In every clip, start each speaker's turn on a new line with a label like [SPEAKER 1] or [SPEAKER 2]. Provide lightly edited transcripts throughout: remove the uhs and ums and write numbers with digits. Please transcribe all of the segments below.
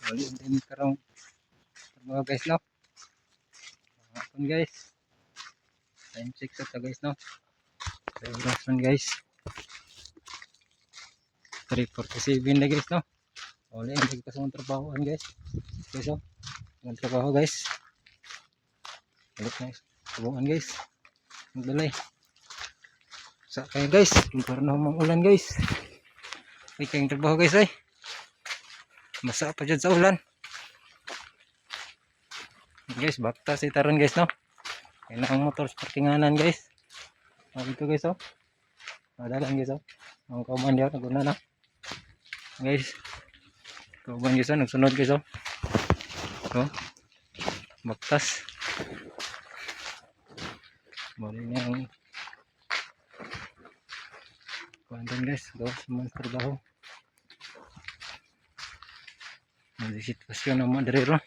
[SPEAKER 1] Uli din karong trabaho guys no. Hapon guys. Time 6 ata guys no. Oras man guys. 3:47 na guys no. Uli hindi ka sa trabahoan guys. Guys oh. Ang trabaho guys. Ulit na trabahoan guys. Magdalay. Sa kayo guys. Para na humang ulan guys. May kayong trabaho guys ay. Masa pa dyan sa ulan. Guys, bakta si taron guys no. Kailangan motor sa parkinganan guys. Dito guys oh. Madalan guys oh. Ang kauban diyan naguna na. Guys. Kauban guys oh, nagsunod guys oh. So, baktas. Mali na ang kuandan guys. Gawa sa mga trabaho. May sitwasyon ng mga darero.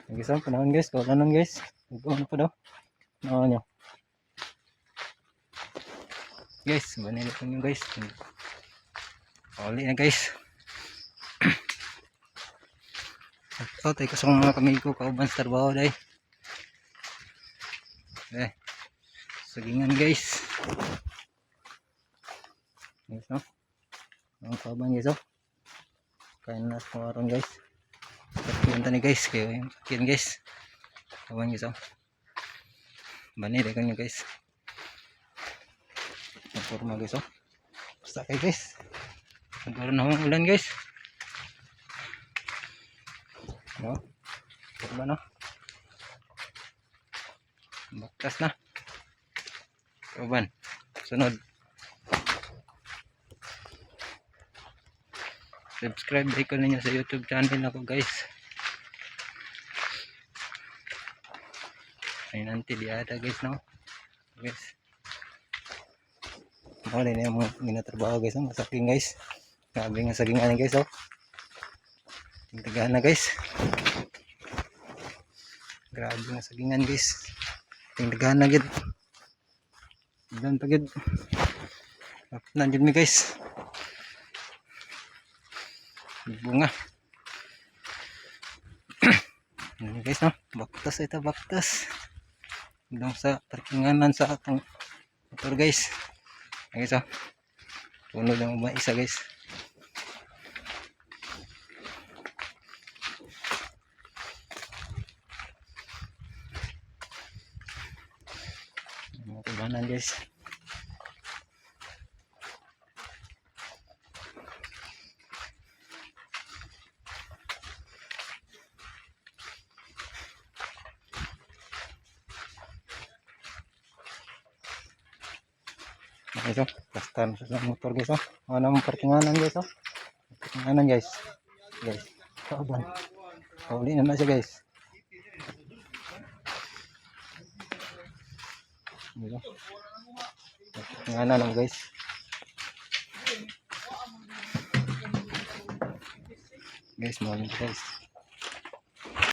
[SPEAKER 1] Guys oh, panahon guys. Kaulanan guys. Ano pa daw? Ano nyo? Guys, banili ko nyo guys. Uli na guys. So, tayo kasang mga kamigo kauban sa trabaho dahi. Sagingan guys. Guys no. Ang kauban guys oh. Kain na sa kawaron guys. Pagkita ni guys. Kaya yung guys. Kauban guys oh. Banili ko nyo guys. Forma guys oh. Basta kayo guys. Nagkaroon na akong ulan guys. No? Forma no? Baktas na. Kauban. Sunod. Subscribe ko ninyo sa YouTube channel ako guys. Ay nanti di ada guys no. Guys. Oh, ini yung mga ginatrabaho guys, oh. Masaking guys. Grabe nga sagingan guys, oh. Tingtagaan na guys. Grabe nga sagingan guys. Tingtagaan na gid. Doon pagid. Nandiyan mi guys. Bunga. Ini guys, no. Baktas ito, baktas. Doon sa parkinganan sa atong motor guys. Guys oh. Tunod ang isa guys. Mga kubanan guys. Guys oh, pastan sa motor guys oh. Ano ang parkinganan guys oh. Parkinganan guys. Guys. Kauban. Uli na siya guys. Guys oh. Parkinganan lang guys. Guys, mo guys.